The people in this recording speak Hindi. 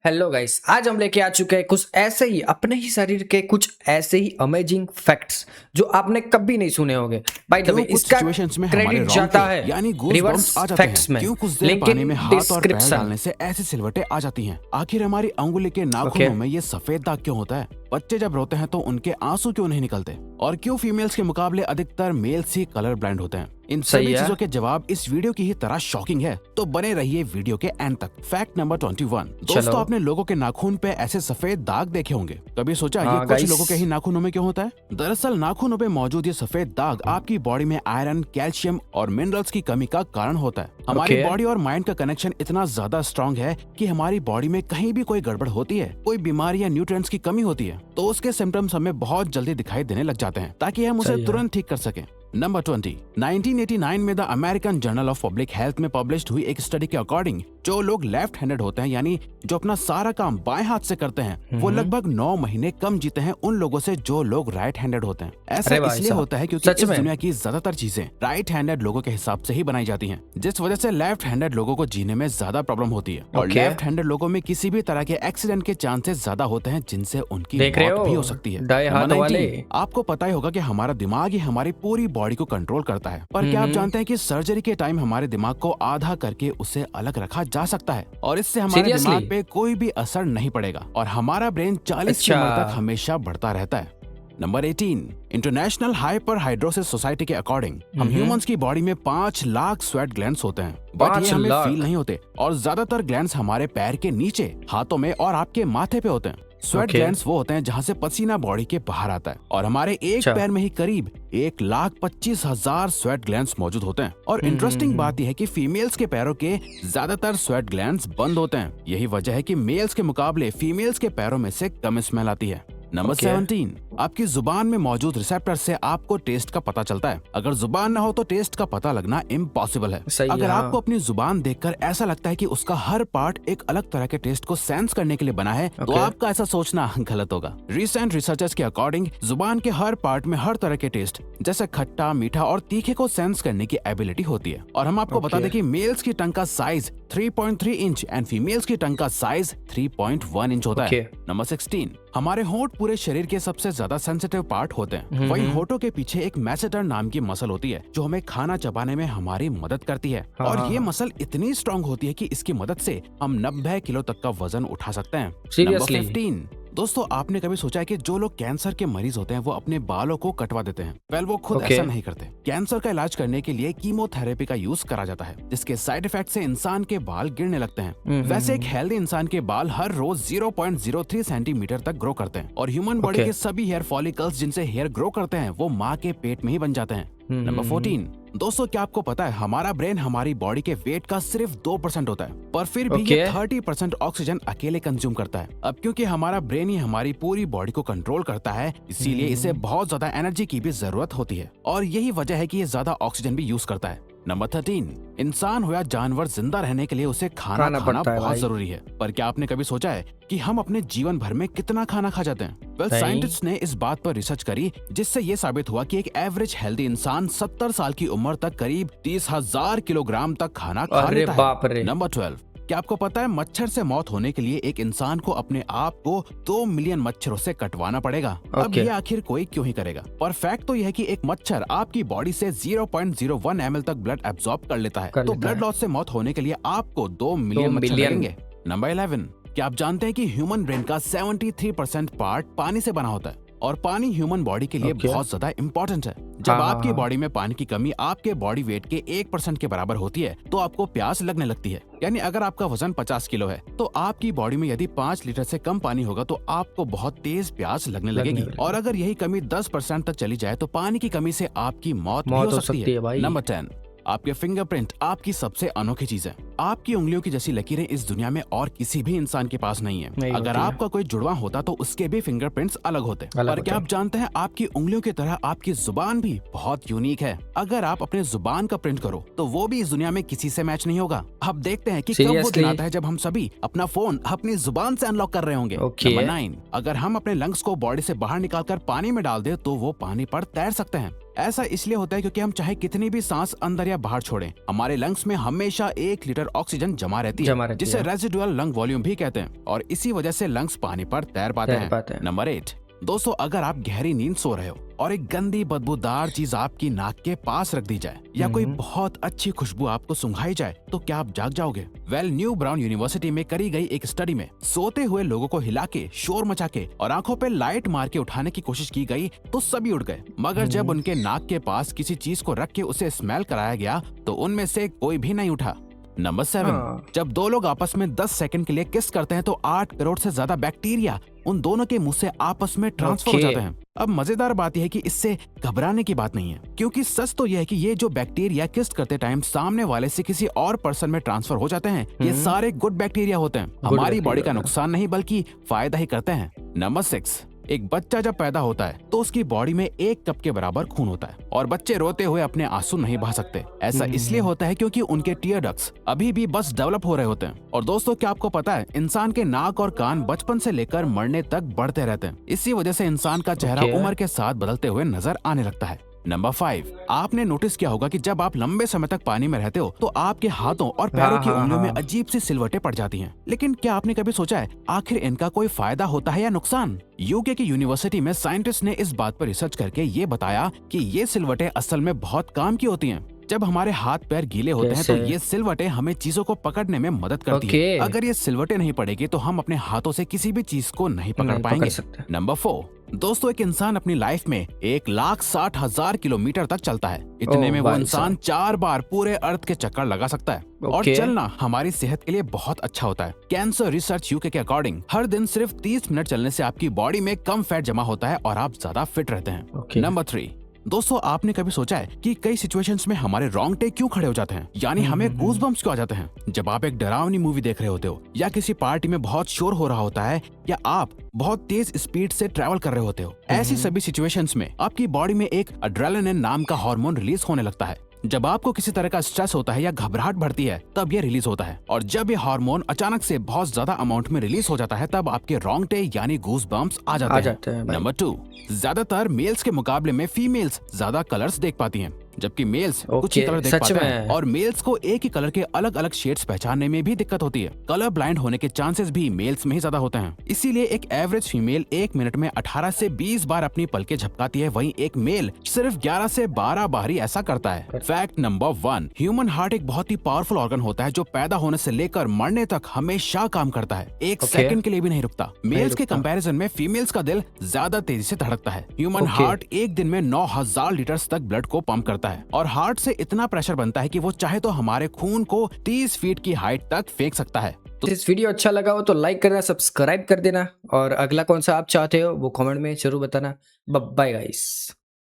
हेलो गाइस, आज हम लेके आ चुके हैं कुछ ऐसे ही अपने ही शरीर के कुछ ऐसे ही अमेजिंग फैक्ट्स जो आपने कभी नहीं सुने होंगे। बाय द वे, क्यों कुछ इसका सिचुएशंस में हमारे क्रेडिट रोंगटे जाता है यानी गूज बम्प्स रिवर्स आ जाते हैं? फैक्ट्स में, क्यों कुछ देर लिंक पानी में इन हाथ और पैर डिस्क्रिप्शन। डालने से ऐसी सिलवटें आ जाती हैं? आखिर हमारी अंगुली के ओके, नाखूनों में ये सफेद दाग क्यों होता है? बच्चे जब रोते हैं तो उनके आंसू क्यों नहीं निकलते? और क्यों फीमेल्स के मुकाबले अधिकतर मेल्स ही कलर ब्लाइंड होते हैं? इन सही सभी है। चीजों के जवाब इस वीडियो की ही तरह शॉकिंग है, तो बने रहिए वीडियो के एंड तक। Fact number 21। दोस्तों, आपने लोगों के नाखून पे ऐसे सफेद दाग देखे होंगे। कभी सोचा ये कुछ गाइस, लोगों के ही नाखूनों में क्यों होता है? दरअसल नाखूनों पे मौजूद ये सफेद दाग आपकी बॉडी में आयरन, कैल्शियम और मिनरल्स की कमी का कारण होता है। हमारी ओके। बॉडी और माइंड का कनेक्शन इतना ज्यादा स्ट्रॉन्ग है कि हमारी बॉडी में कहीं भी कोई गड़बड़ होती है, कोई बीमारी या न्यूट्रिएंट्स की कमी होती है, तो उसके सिम्टम्स हमें बहुत जल्दी दिखाई देने लग जाते हैं, ताकि हम उसे सही है। तुरंत ठीक कर सकें। नंबर 20। 1989 में the American journal of public health में पब्लिश्ड हुई एक स्टडी के अकॉर्डिंग जो लोग लेफ्ट हैंडेड होते हैं, यानी जो अपना सारा काम बाएं हाथ से करते हैं, वो लगभग 9 महीने कम जीते हैं उन लोगों से जो लोग राइट हैंडेड होते हैं। ऐसा अरे भाई इसलिए साहब, होता है क्योंकि सच इस में? दुनिया की ज्यादातर चीजें राइट हैंडेड लोगों के हिसाब से ही बनाई जाती हैं, जिस वजह से लेफ्ट हैंडेड लोगों को जीने में ज्यादा प्रॉब्लम होती है। और ओके। लेफ्ट हैंडेड लोगों में किसी भी तरह के एक्सीडेंट के चांसेस ज्यादा होते हैं, जिनसे उनकी देख रहे मौत भी हो हो सकती है। दाएं हाथ नंबर वाले। 19। आपको पता ही होगा कि हमारा दिमाग ही हमारी पूरी बॉडी को कंट्रोल करता है, पर क्या आप जानते हैं कि सर्जरी के टाइम हमारे दिमाग को आधा करके उसे अलग रखा जा सकता है और इससे हमारे Seriously? दिमाग पे कोई भी असर नहीं पड़ेगा और हमारा ब्रेन 40 की अच्छा। उम्र तक हमेशा बढ़ता रहता है। Number 18। International hyper hidrosis society के अकॉर्डिंग हम ह्यूमंस की बॉडी में 5 लाख स्वेट ग्लैंड्स होते हैं, बट 5 ये हमें लाख? फील नहीं होते और ज्यादातर ग्लैंड्स हमारे पैर के नीचे, हाथों में और आपके माथे पे होते हैं। Sweat okay. ग्लैंड्स वो होते हैं जहाँ से पसीना बॉडी के बाहर आता है और हमारे एक अच्छा। पैर में ही करीब 1,25,000 स्वेट ग्लैंड्स मौजूद होते हैं। और इंटरेस्टिंग बात यह है कि फीमेल्स के पैरों के ज्यादातर स्वेट ग्लैंड्स बंद होते हैं। यही वजह है कि मेल्स के मुकाबले फीमेल्स के पैरों में से कम स्मेल आती है। Number okay. 17। आपकी जुबान में मौजूद रिसेप्टर से आपको टेस्ट का पता चलता है। अगर जुबान ना हो तो टेस्ट का पता लगना इम्पॉसिबल है। सही है, अगर हाँ। आपको अपनी जुबान देखकर ऐसा लगता है कि उसका हर पार्ट एक अलग तरह के टेस्ट को सेंस करने के लिए बना है, तो ओके। आपका ऐसा सोचना गलत होगा। रिसेंट रिसर्चर्स के अकॉर्डिंग जुबान के हर पार्ट में हर तरह के टेस्ट जैसे खट्टा, मीठा और तीखे को सेंस करने की एबिलिटी होती है। और हम आपको बता ओके। दें कि मेल्स की टंग का साइज 3.3 इंच एंड फीमेल्स की टंग का साइज 3.1 इंच होता है। ओके। नंबर 16। हमारे होंठ पूरे शरीर के सबसे ज्यादा सेंसिटिव पार्ट होते हैं। वहीं होठों के पीछे एक मैसेटर नाम की मसल होती है जो हमें खाना चबाने में हमारी मदद करती है। हाँ, और हाँ, ये हाँ। मसल इतनी स्ट्रांग होती है कि इसकी मदद से हम 90 किलो तक का वजन उठा सकते हैं। Seriously? नंबर 15। दोस्तों, आपने कभी सोचा है कि जो लोग कैंसर के मरीज होते हैं वो अपने बालों को कटवा देते हैं? वेल, वो खुद ओके। ऐसा नहीं करते। कैंसर का इलाज करने के लिए कीमोथेरेपी का यूज करा जाता है, जिसके साइड इफेक्ट से इंसान के बाल गिरने लगते हैं। वैसे एक हेल्दी इंसान के बाल हर रोज 0.03 सेंटीमीटर तक ग्रो करते हैं और ह्यूमन बॉडी ओके। के सभी हेयर फॉलिकल्स जिनसे हेयर ग्रो करते हैं वो माँ के पेट में ही बन जाते हैं। नंबर 14। दोस्तों, क्या आपको पता है हमारा ब्रेन हमारी बॉडी के वेट का सिर्फ 2% होता है, पर फिर भी ये ओके। 30% ऑक्सीजन अकेले कंज्यूम करता है। अब क्योंकि हमारा ब्रेन ही हमारी पूरी बॉडी को कंट्रोल करता है, इसीलिए इसे बहुत ज्यादा एनर्जी की भी जरूरत होती है और यही वजह है कि ये ज्यादा ऑक्सीजन भी यूज करता है। नंबर 13। इंसान हो या जानवर, जिंदा रहने के लिए उसे खाना खाना पड़ता है बहुत भाई। जरूरी है। पर क्या आपने कभी सोचा है कि हम अपने जीवन भर में कितना खाना खा जाते हैं? वेल, नहीं। साइंटिस्ट ने इस बात पर रिसर्च करी, जिससे ये साबित हुआ कि एक एवरेज हेल्दी इंसान 70 साल की उम्र तक करीब 30,000 किलोग्राम तक खाना खा अरे लेता बाप है। रे। नंबर 12। क्या आपको पता है मच्छर से मौत होने के लिए एक इंसान को अपने आप को 2 मिलियन मच्छरों से कटवाना पड़ेगा? अब ओके। ये आखिर कोई क्यों ही करेगा? पर फैक्ट तो यह है कि एक मच्छर आपकी बॉडी से 0.01 ml तक ब्लड एब्जॉर्ब कर लेता है। तो ब्लड लॉस से मौत होने के लिए आपको 2 मिलियन मच्छर मिलियन। लगेंगे। नंबर 11। क्या आप जानते हैं कि ह्यूमन ब्रेन का 73% पार्ट पानी से बना होता है और पानी ह्यूमन बॉडी के लिए ओके। बहुत ज्यादा इंपॉर्टेंट है। जब हाँ, आपकी हाँ। बॉडी में पानी की कमी आपके बॉडी वेट के 1% के बराबर होती है तो आपको प्यास लगने लगती है। यानी अगर आपका वजन 50 किलो है तो आपकी बॉडी में यदि 5 लीटर से कम पानी होगा तो आपको बहुत तेज प्यास लगने लगेगी। और अगर यही कमी 10% तक चली जाए तो पानी की कमी से आपकी मौत भी हो सकती है। भाई। नंबर 10। आपके फिंगरप्रिंट आपकी सबसे अनोखी चीज है। आपकी उंगलियों की जैसी लकीरें इस दुनिया में और किसी भी इंसान के पास नहीं है। नहीं अगर होती है। आपका कोई जुड़वा होता तो उसके भी फिंगरप्रिंट्स अलग होते। अलग पर क्या होते आप जानते हैं आपकी उंगलियों की तरह आपकी जुबान भी बहुत यूनिक है। अगर आप अपने जुबान का प्रिंट करो तो वो भी इस दुनिया में किसी से मैच नहीं होगा। अब देखते हैं कि कब वो दिन Seriously? आता है जब हम सभी अपना फोन अपनी जुबान से अनलॉक कर रहे होंगे। ओके। नंबर 9। अगर हम अपने लंग्स को बॉडी से बाहर निकालकर पानी में डाल दे तो वो पानी पर तैर सकते हैं। ऐसा इसलिए होता है क्योंकि हम चाहे कितनी भी सांस अंदर या बाहर छोड़ें, हमारे लंग्स में हमेशा 1 लीटर ऑक्सीजन जमा रहती है, जिसे रेजिडुअल लंग वॉल्यूम भी कहते हैं, और इसी वजह से लंग्स पानी पर तैर पाते हैं। नंबर 8, दोस्तों अगर आप गहरी नींद सो रहे हो और एक गंदी बदबूदार चीज आपकी नाक के पास रख दी जाए या कोई बहुत अच्छी खुशबू आपको सुंघाई जाए, तो क्या आप जाग जाओगे? न्यू ब्राउन यूनिवर्सिटी में करी गई एक स्टडी में सोते हुए लोगों को हिला के, शोर मचा के और आंखों पे लाइट मार के उठाने की कोशिश की गई तो सभी उठ गए, मगर जब उनके नाक के पास किसी चीज को रख के उसे स्मेल कराया गया तो उनमें से कोई भी नहीं उठा। नंबर 7, जब दो लोग आपस में 10 सेकंड के लिए किस करते हैं तो 8 करोड़ से ज्यादा बैक्टीरिया उन दोनों के मुंह से आपस में ट्रांसफर हो जाते हैं। अब मजेदार बात यह है कि इससे घबराने की बात नहीं है, क्योंकि सच तो यह है कि ये जो बैक्टीरिया किस करते टाइम सामने वाले से किसी और पर्सन में ट्रांसफर हो जाते हैं, ये सारे गुड बैक्टीरिया होते हैं, हमारी बॉडी का नुकसान नहीं बल्कि फायदा ही करते हैं। नंबर 6, एक बच्चा जब पैदा होता है तो उसकी बॉडी में 1 कप के बराबर खून होता है और बच्चे रोते हुए अपने आंसू नहीं बहा सकते। ऐसा इसलिए होता है क्योंकि उनके टीयर डक्ट्स अभी भी बस डेवलप हो रहे होते हैं। और दोस्तों क्या आपको पता है, इंसान के नाक और कान बचपन से लेकर मरने तक बढ़ते रहते हैं। इसी वजह से इंसान का चेहरा उम्र के साथ बदलते हुए नजर आने लगता है। नंबर 5, आपने नोटिस किया होगा कि जब आप लंबे समय तक पानी में रहते हो तो आपके हाथों और पैरों की उंगलियों में अजीब सी सिलवटें पड़ जाती हैं। लेकिन क्या आपने कभी सोचा है आखिर इनका कोई फायदा होता है या नुकसान? यूके की यूनिवर्सिटी में साइंटिस्ट ने इस बात पर रिसर्च करके ये बताया कि ये सिलवटें असल में बहुत काम की होती हैं। जब हमारे हाथ पैर गीले होते हैं तो ये सिलवटें हमें चीजों को पकड़ने में मदद करती है। अगर ये सिलवटें नहीं पड़ेगी तो हम अपने हाथों से किसी भी चीज को नहीं पकड़ पाएंगे। नंबर 4, दोस्तों एक इंसान अपनी लाइफ में 1,60,000 किलोमीटर तक चलता है। इतने में वो इंसान 4 बार पूरे अर्थ के चक्कर लगा सकता है। और चलना हमारी सेहत के लिए बहुत अच्छा होता है। कैंसर रिसर्च यूके के अकॉर्डिंग हर दिन सिर्फ 30 मिनट चलने से आपकी बॉडी में कम फैट जमा होता है और आप ज्यादा फिट रहते हैं। नंबर 3, दोस्तों आपने कभी सोचा है कि कई सिचुएशंस में हमारे रोंगटे क्यों खड़े हो जाते हैं, यानी हमें गूज़बम्प्स क्यों आ जाते हैं? जब आप एक डरावनी मूवी देख रहे होते हो या किसी पार्टी में बहुत शोर हो रहा होता है या आप बहुत तेज स्पीड से ट्रैवल कर रहे होते हो, ऐसी सभी सिचुएशंस में आपकी बॉडी में एक एड्रेनालिन नाम का हार्मोन रिलीज होने लगता है। जब आपको किसी तरह का स्ट्रेस होता है या घबराहट बढ़ती है तब ये रिलीज होता है, और जब ये हार्मोन अचानक से बहुत ज्यादा अमाउंट में रिलीज हो जाता है तब आपके रोंगटे यानी गूज़बम्प्स आ जाते हैं। नंबर 2, ज्यादातर मेल्स के मुकाबले में फीमेल्स ज्यादा कलर्स देख पाती हैं, जबकि मेल्स कुछ ही कलर देख पाते हैं, और मेल्स को एक ही कलर के अलग अलग शेड्स पहचानने में भी दिक्कत होती है। कलर ब्लाइंड होने के चांसेस भी मेल्स में ही ज्यादा होते हैं। इसीलिए एक एवरेज फीमेल 1 मिनट में 18 से 20 बार अपनी पलकें झपकाती है, वहीं एक मेल सिर्फ 11 से 12 बार ही ऐसा करता है। फैक्ट नंबर 1, ह्यूमन हार्ट एक बहुत ही पावरफुल ऑर्गन होता है जो पैदा होने से लेकर मरने तक हमेशा काम करता है, एक सेकंड के लिए भी नहीं रुकता। मेल्स के कंपैरिजन में फीमेल्स का दिल ज्यादा तेजी से धड़कता है। ह्यूमन हार्ट एक दिन में 9,000 लीटर तक ब्लड को पंप करता है, और हार्ट से इतना प्रेशर बनता है कि वो चाहे तो हमारे खून को 30 फीट की हाइट तक फेंक सकता है। तो इस वीडियो अच्छा लगा हो तो लाइक करना, सब्सक्राइब कर देना, और अगला कौन सा आप चाहते हो वो कमेंट में जरूर बताना। Bye guys.